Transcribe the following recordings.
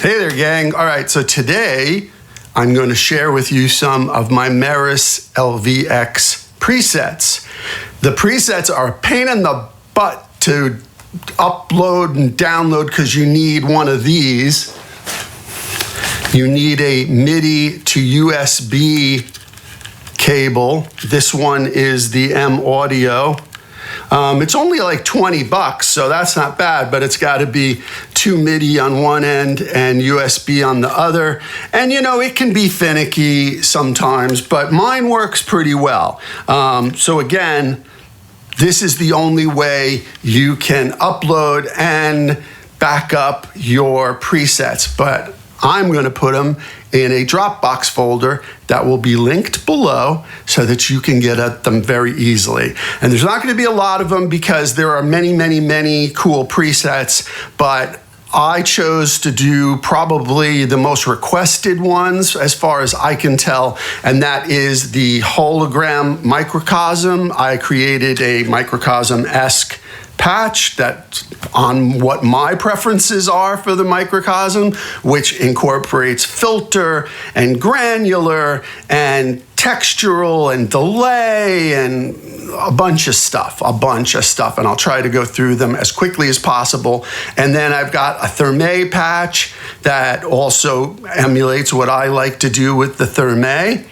Hey there, gang. All right, so today I'm going to share with you some of my Meris LVX presets. The presets are a pain in the butt to upload and download because you need one of these. You need a MIDI to USB cable. This one is the M Audio. It's only like 20 bucks, so that's not bad, but it's got to be 2 MIDI on one end and USB on the other. And you know, it can be finicky sometimes, but mine works pretty well. So again, this is the only way you can upload and back up your presets, but I'm going to put them in a Dropbox folder that will be linked below so that you can get at them very easily. And there's not going to be a lot of them because there are many, many, many cool presets, but I chose to do probably the most requested ones as far as I can tell, and that is the hologram microcosm. I created a microcosm-esque patch that's on what my preferences are for the microcosm, which incorporates filter and granular and textural and delay and a bunch of stuff, and I'll try to go through them as quickly as possible. And then I've got a Thermae patch that also emulates what I like to do with the Thermae.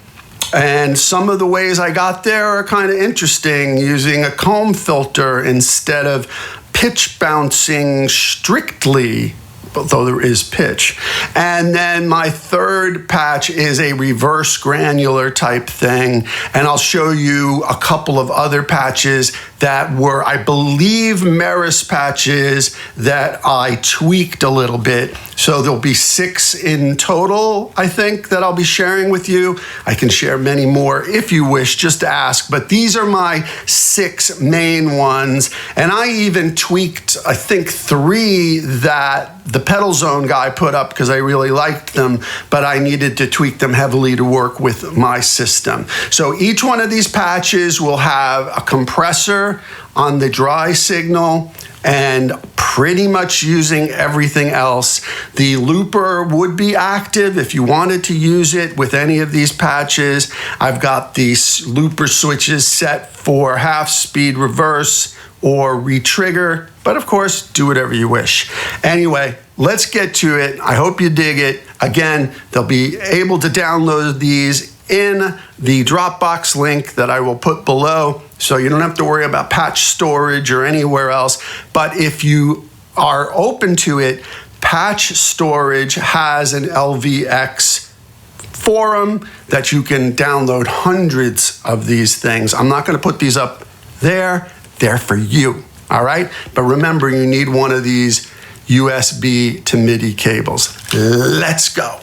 And some of the ways I got there are kind of interesting, using a comb filter instead of pitch bouncing strictly, though there is pitch. And then my third patch is a reverse granular type thing. And I'll show you a couple of other patches that were, I believe, Meris patches that I tweaked a little bit. So there'll be 6 in total, I think, that I'll be sharing with you. I can share many more if you wish, just ask. But these are my 6 main ones. And I even tweaked, I think, 3 that the Pedal Zone guy put up because I really liked them, but I needed to tweak them heavily to work with my system. So each one of these patches will have a compressor on the dry signal and pretty much using everything else. The looper would be active if you wanted to use it with any of these patches. I've got these looper switches set for half speed reverse or re-trigger, but of course, do whatever you wish. Anyway, let's get to it. I hope you dig it. Again, they'll be able to download these in the Dropbox link that I will put below, so you don't have to worry about patch storage or anywhere else. But if you are open to it, Patch Storage has an LVX forum that you can download hundreds of these things. I'm not going to put these up there. They're for you, all right? But remember, you need one of these USB to MIDI cables. Let's go.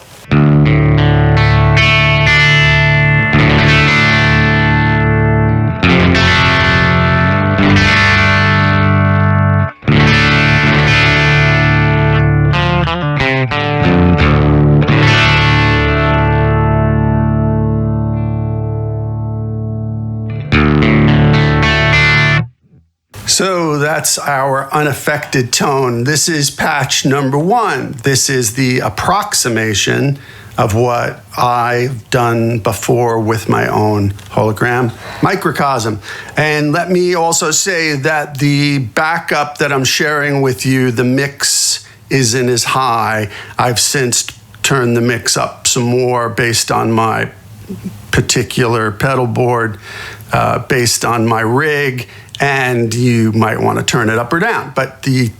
So that's our unaffected tone. This is patch number 1. This is the approximation of what I've done before with my own hologram microcosm. And let me also say that the backup that I'm sharing with you, the mix isn't as high. I've since turned the mix up some more based on my particular pedal board, based on my rig, and you might want to turn it up or down. But the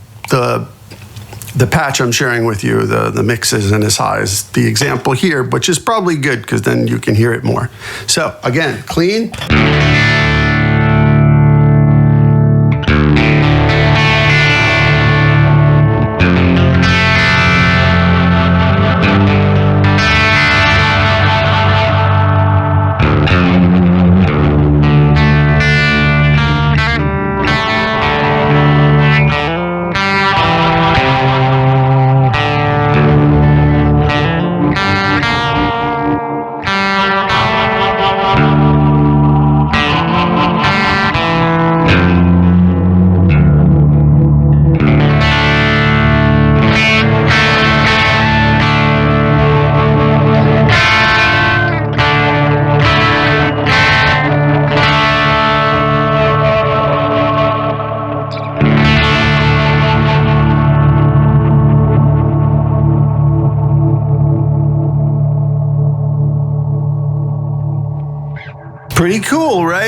patch I'm sharing with you, the mix isn't as high as the example here, which is probably good because then you can hear it more. So again, clean.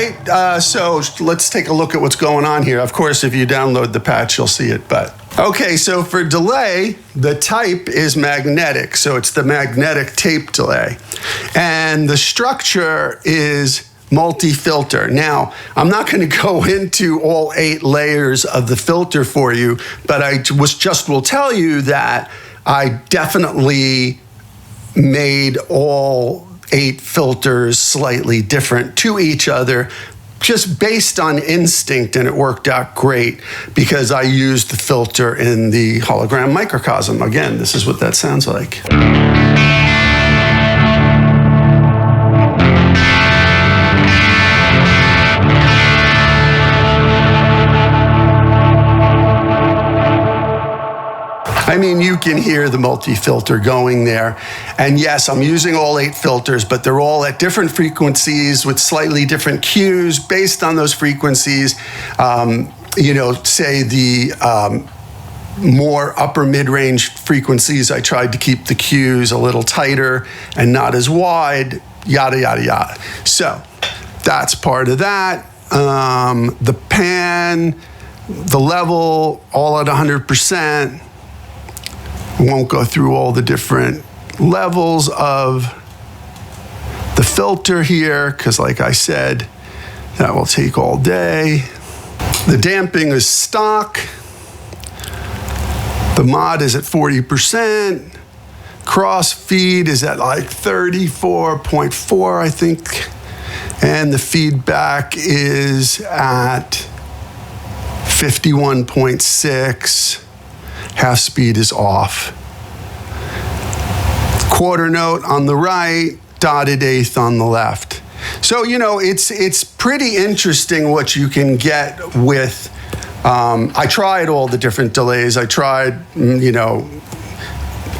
right, so let's take a look at what's going on here. Of course, if you download the patch, you'll see it, but. Okay, so for delay, the type is magnetic, so it's the magnetic tape delay. And the structure is multi-filter. Now, I'm not going to go into all 8 layers of the filter for you, but I will tell you that I definitely made all 8 filters slightly different to each other, just based on instinct, and it worked out great because I used the filter in the hologram microcosm. Again, this is what that sounds like. I mean, you can hear the multi-filter going there. And yes, I'm using all 8 filters, but they're all at different frequencies with slightly different cues based on those frequencies. You know, say the more upper mid-range frequencies, I tried to keep the cues a little tighter and not as wide, yada, yada, yada. So that's part of that. The pan, the level, all at 100%. Won't go through all the different levels of the filter here, because like I said, that will take all day. The damping is stock. The mod is at 40%. Cross feed is at like 34.4, I think. And the feedback is at 51.6. Half speed is off. Quarter note on the right, dotted eighth on the left. So, you know, it's pretty interesting what you can get with, I tried all the different delays. I tried, you know,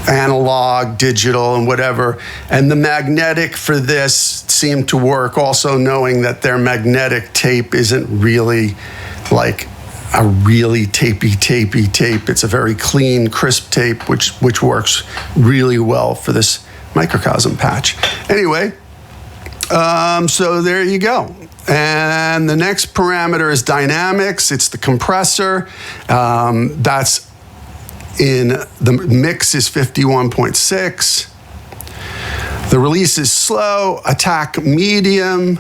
analog, digital, and whatever. And the magnetic for this seemed to work, also knowing that their magnetic tape isn't really like a really tapey tape. It's a very clean, crisp tape, which works really well for this microcosm patch. Anyway, so there you go. And the next parameter is dynamics. It's the compressor. That's in the mix is 51.6. The release is slow, attack medium.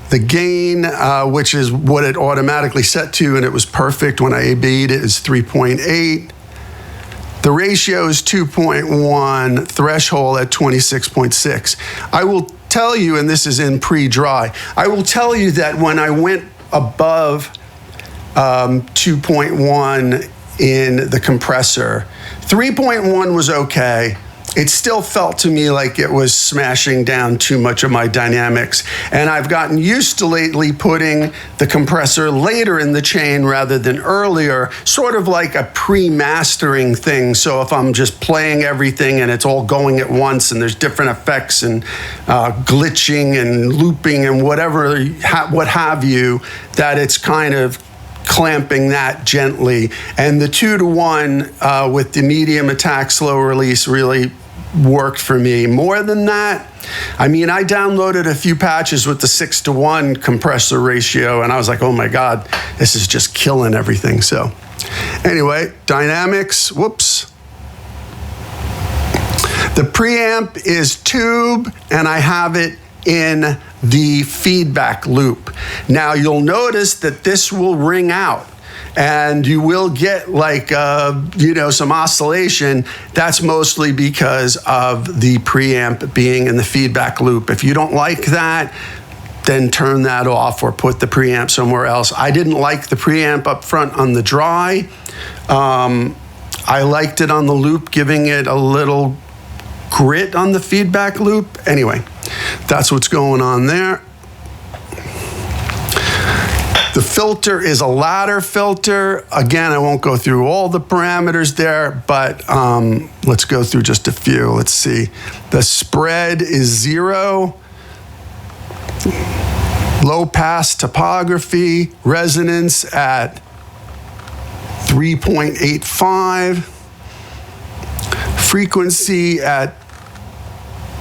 The gain, which is what it automatically set to, and it was perfect when I AB'd it, is 3.8. The ratio is 2.1, threshold at 26.6. I will tell you, and this is in pre-dry, I will tell you that when I went above 2.1 in the compressor, 3.1 was okay. It still felt to me like it was smashing down too much of my dynamics. And I've gotten used to lately putting the compressor later in the chain rather than earlier, sort of like a pre-mastering thing. So if I'm just playing everything and it's all going at once and there's different effects and glitching and looping and whatever, what have you, that it's kind of clamping that gently. And the 2-to-1 with the medium attack, slow release really worked for me. More than that, I mean, I downloaded a few patches with the 6-to-1 compressor ratio, and I was like, oh my God, this is just killing everything. So anyway, dynamics, whoops. The preamp is tube, and I have it in the feedback loop. Now you'll notice that this will ring out and you will get like, you know, some oscillation. That's mostly because of the preamp being in the feedback loop. If you don't like that, then turn that off or put the preamp somewhere else. I didn't like the preamp up front on the dry. I liked it on the loop, giving it a little grit on the feedback loop. Anyway, that's what's going on there. The filter is a ladder filter. Again, I won't go through all the parameters there, but let's go through just a few. Let's see. The spread is 0. Low pass topography, resonance at 3.85. Frequency at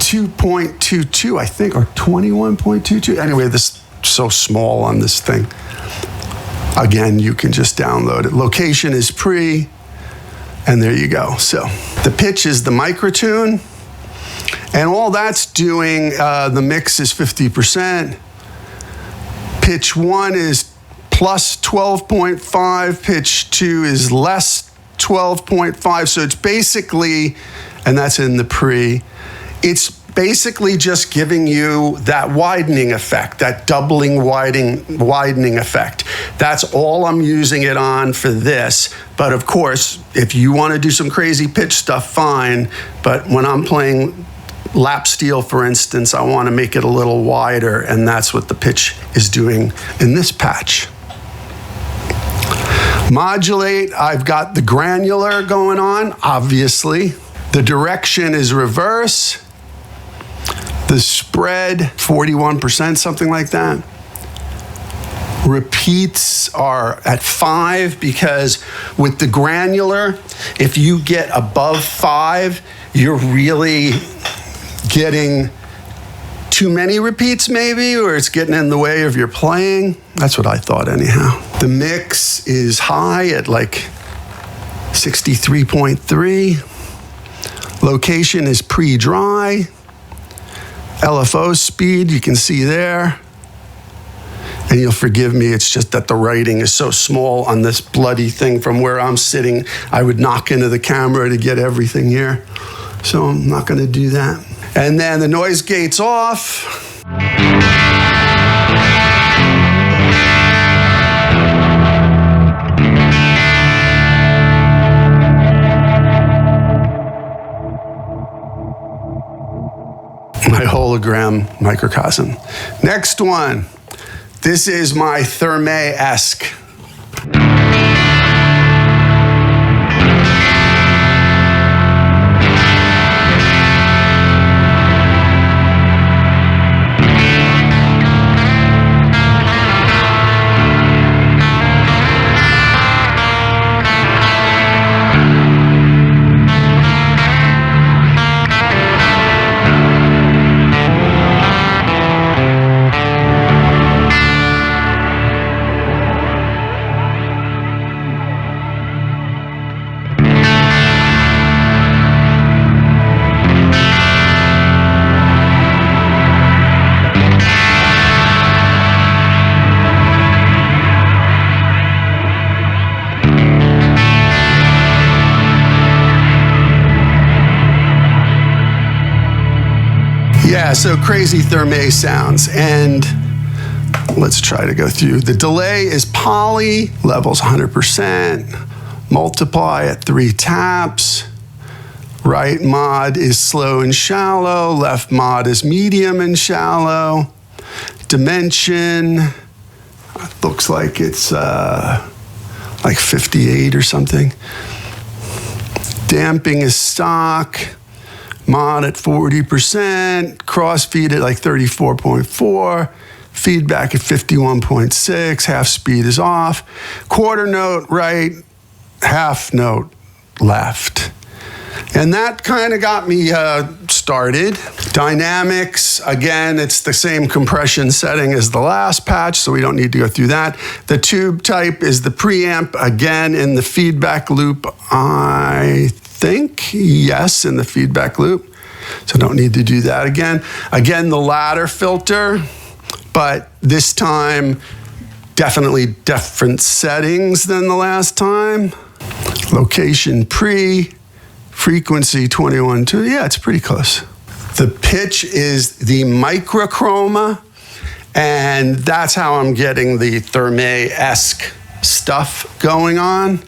2.22, I think, or 21.22. Anyway, this so small on this thing. Again, you can just download it. Location is pre, and there you go. So the pitch is the microtune, and all that's doing, the mix is 50%. Pitch 1 is plus 12.5, pitch 2 is less 12.5. So it's basically, and that's in the pre, it's basically just giving you that widening effect, that doubling widening effect. That's all I'm using it on for this. But of course, if you want to do some crazy pitch stuff, fine. But when I'm playing lap steel, for instance, I want to make it a little wider, and that's what the pitch is doing in this patch. Modulate, I've got the granular going on, obviously. The direction is reverse. The spread, 41%, something like that. Repeats are at 5 because with the granular, if you get above 5, you're really getting too many repeats maybe, or it's getting in the way of your playing. That's what I thought anyhow. The mix is high at like 63.3. Location is pre-dry. LFO speed, you can see there. And you'll forgive me, it's just that the writing is so small on this bloody thing from where I'm sitting. I would knock into the camera to get everything here. So I'm not gonna do that. And then the noise gate's off. My hologram microcosm. Next one. This is my Thermae-esque. Yeah, so crazy Thermae sounds. And let's try to go through. The delay is poly, levels 100%, multiply at 3 taps. Right mod is slow and shallow, left mod is medium and shallow. Dimension, looks like it's like 58 or something. Damping is stock. Mod at 40%, crossfeed at like 34.4, feedback at 51.6, half speed is off, quarter note right, half note left. And that kind of got me started. Dynamics, again, it's the same compression setting as the last patch, so we don't need to go through that. The tube type is the preamp, again, in the feedback loop, I think, yes, in the feedback loop. So don't need to do that again. Again, the ladder filter, but this time, definitely different settings than the last time. Location pre, frequency 21.2, yeah, it's pretty close. The pitch is the microchroma, and that's how I'm getting the Thermae-esque stuff going on.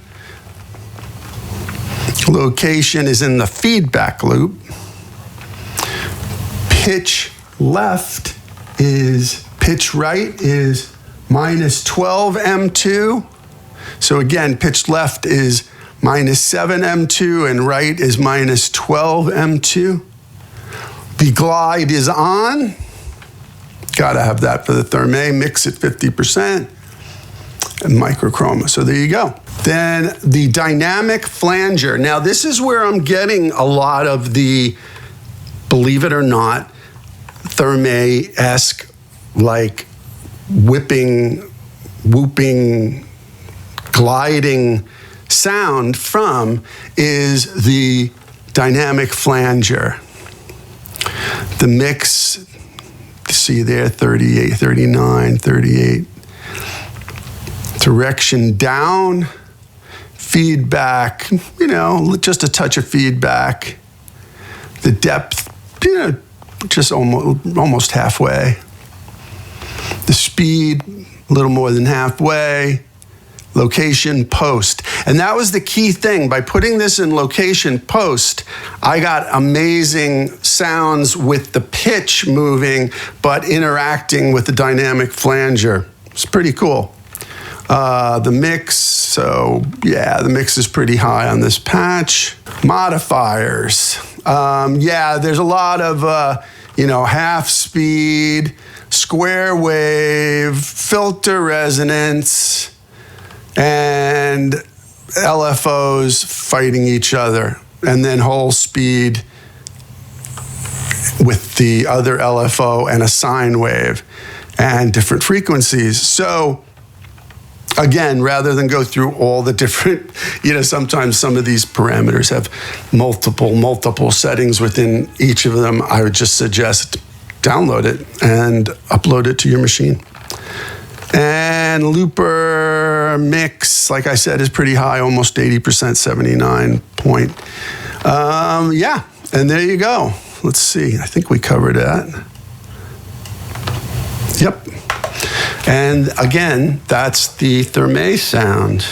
Location is in the feedback loop. Pitch left is, pitch right is minus 12 M2. So again, pitch left is minus 7 M2 and right is minus 12 M2. The glide is on. Gotta have that for the Thermae. Mix at 50%. And microchroma. So there you go. Then the dynamic flanger. Now this is where I'm getting a lot of the, believe it or not, Thermae-esque like whipping, whooping, gliding sound from is the dynamic flanger. The mix, see there, 38, 39, 38. Direction down, feedback, just a touch of feedback. The depth, just almost halfway. The speed, a little more than halfway. Location, post. And that was the key thing. By putting this in location post, I got amazing sounds with the pitch moving, but interacting with the dynamic flanger. It's pretty cool. The mix, the mix is pretty high on this patch. Modifiers. There's a lot of, half speed, square wave, filter resonance, and LFOs fighting each other. And then whole speed with the other LFO and a sine wave and different frequencies. So, again, rather than go through all the different, sometimes some of these parameters have multiple settings within each of them. I would just suggest download it and upload it to your machine. And looper mix, like I said, is pretty high, almost 80%, 79 point. And there you go. Let's see, I think we covered that. Yep. And again, that's the Thermae sound.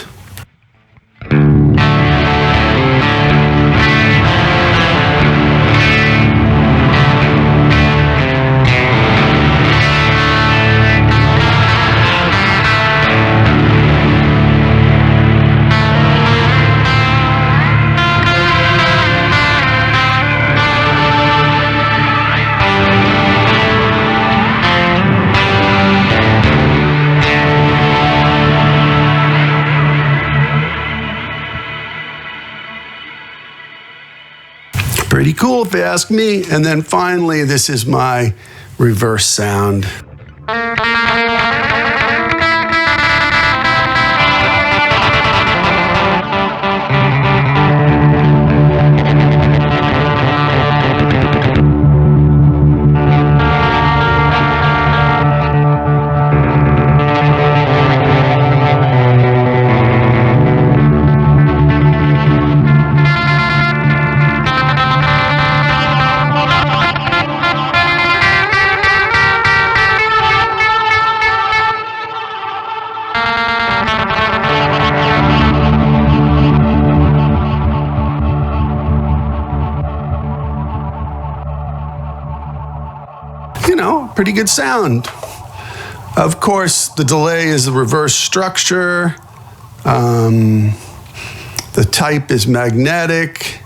Pretty cool if you ask me. And then finally, this is my reverse sound. Pretty good sound. Of course, the delay is a reverse structure. The type is magnetic.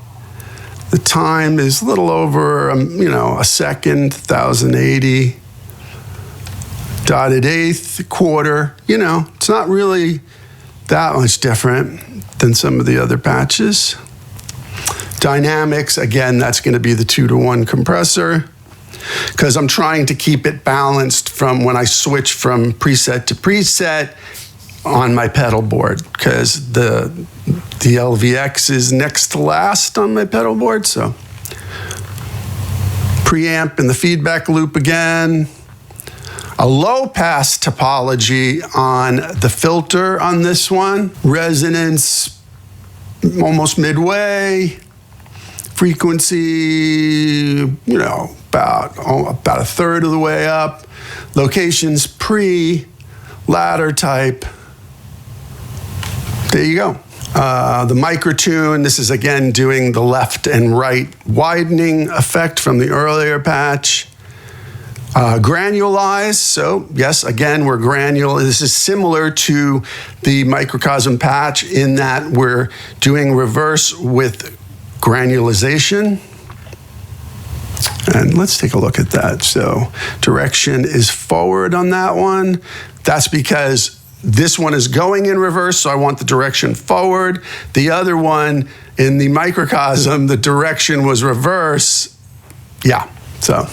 The time is a little over, a second, 1080. Dotted eighth, quarter. It's not really that much different than some of the other patches. Dynamics, again, that's going to be the 2-to-1 compressor, because I'm trying to keep it balanced from when I switch from preset to preset on my pedal board, because the LVX is next to last on my pedal board. So preamp in the feedback loop again. A low pass topology on the filter on this one. Resonance almost midway. Frequency, about a third of the way up. Locations ladder type. There you go. The microtune, this is again doing the left and right widening effect from the earlier patch. Granulize, so yes, again, we're granular. This is similar to the microcosm patch in that we're doing reverse with granulization. And let's take a look at that. So direction is forward on that one. That's because this one is going in reverse, so I want the direction forward. The other one in the microcosm, the direction was reverse. Yeah, so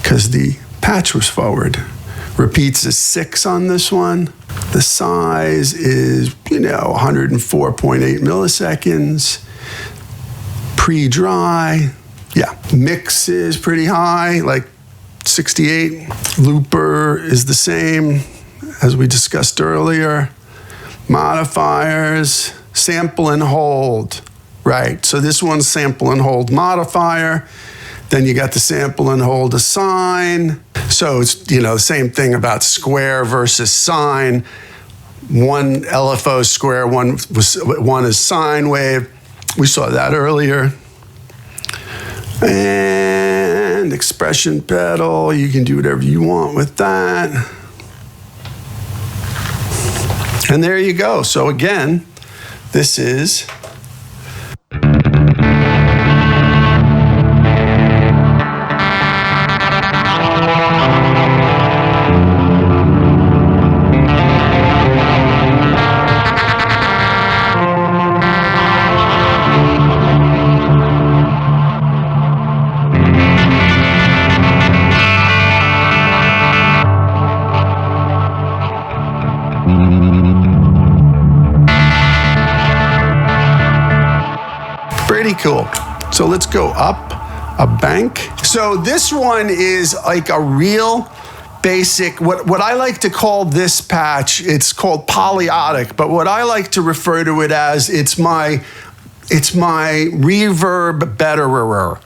because the patch was forward. Repeats is 6 on this one. The size is, 104.8 milliseconds. Pre-dry, yeah. Mix is pretty high, like 68. Looper is the same as we discussed earlier. Modifiers, sample and hold. Right, so this one's sample and hold modifier. Then you got the sample and hold assign. So it's, the same thing about square versus sine. One LFO square, one is sine wave. We saw that earlier. And expression pedal, you can do whatever you want with that. And there you go. So again, this is pretty cool. So let's go up a bank. So this one is like a real basic, what I like to call this patch, it's called polyotic, but what I like to refer to it as, it's my reverb betterer.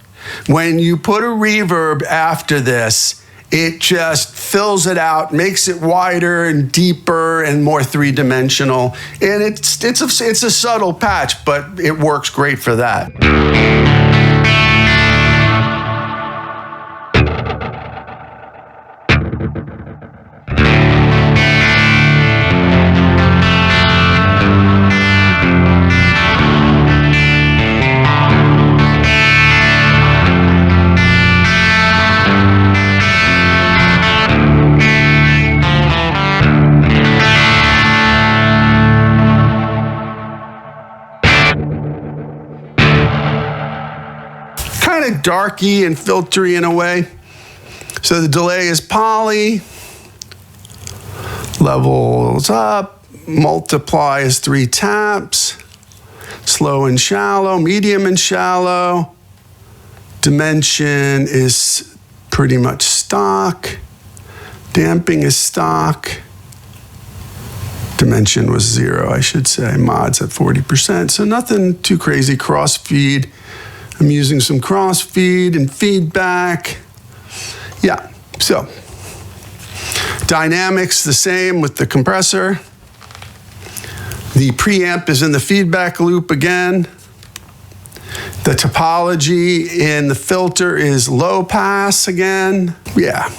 When you put a reverb after this, it just fills it out, makes it wider and deeper and more three-dimensional. And it's a subtle patch, but it works great for that. Kind of darky and filtery in a way. So the delay is poly, levels up, multiply is 3 taps, slow and shallow, medium and shallow, dimension is pretty much stock, damping is stock, dimension was 0, I should say, mod's at 40%, so nothing too crazy. Crossfeed, I'm using some crossfeed and feedback. Yeah, so dynamics the same with the compressor. The preamp is in the feedback loop again. The topology in the filter is low pass again. Yeah,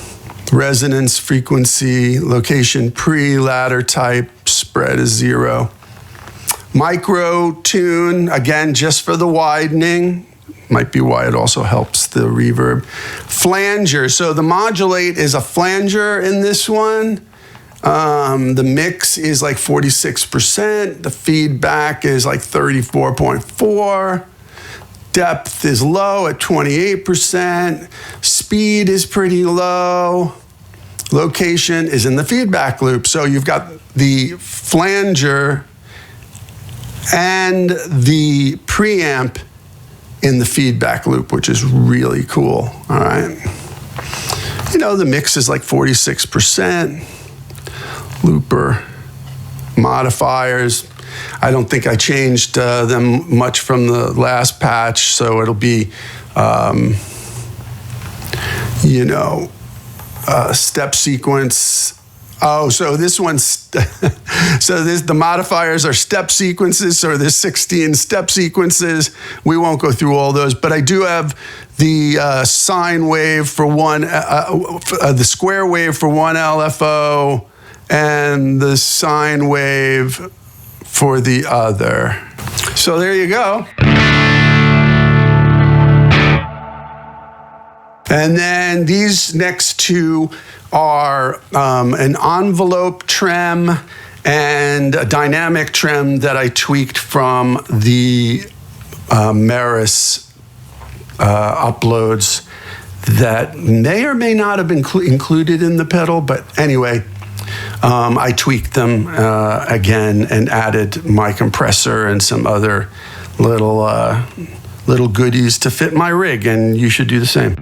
resonance, frequency, location pre, ladder type, spread is 0. Micro tune, again, just for the widening. Might be why it also helps the reverb. Flanger, so the modulate is a flanger in this one. The mix is like 46%. The feedback is like 34.4. Depth is low at 28%. Speed is pretty low. Location is in the feedback loop. So you've got the flanger and the preamp in the feedback loop, which is really cool, all right? The mix is like 46%. Looper, modifiers. I don't think I changed them much from the last patch, so it'll be, step sequence. Oh, so this one's, the modifiers are step sequences, so there's 16 step sequences. We won't go through all those, but I do have the sine wave for one, the square wave for one LFO, and the sine wave for the other. So there you go. And then these next two are an envelope trem and a dynamic trem that I tweaked from the Meris uploads. that may or may not have been included in the pedal, but anyway, I tweaked them again and added my compressor and some other little goodies to fit my rig, and you should do the same.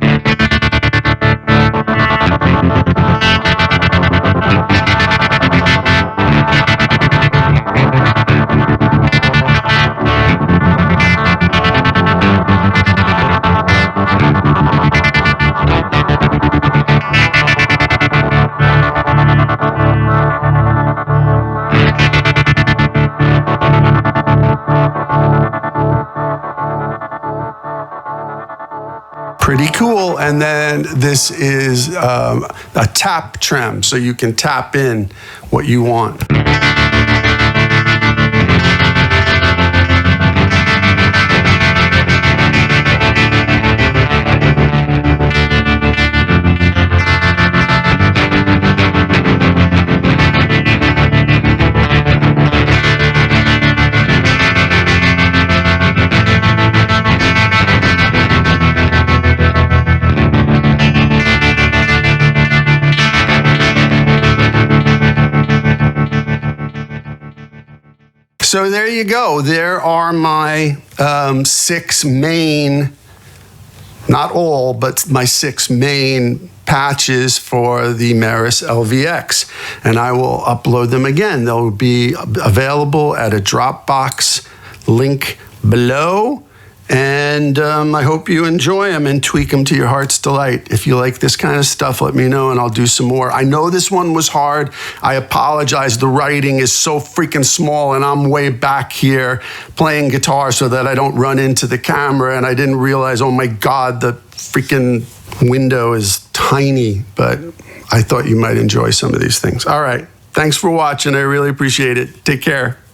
Pretty cool. And then this is a tap trem, so you can tap in what you want. So there you go. There are my 6 main, not all, but my 6 main patches for the Meris LVX. And I will upload them again. They'll be available at a Dropbox link below. And I hope you enjoy them and tweak them to your heart's delight. If you like this kind of stuff, let me know and I'll do some more. I know this one was hard. I apologize. The writing is so freaking small and I'm way back here playing guitar so that I don't run into the camera. And I didn't realize, oh my God, the freaking window is tiny. But I thought you might enjoy some of these things. All right. Thanks for watching. I really appreciate it. Take care.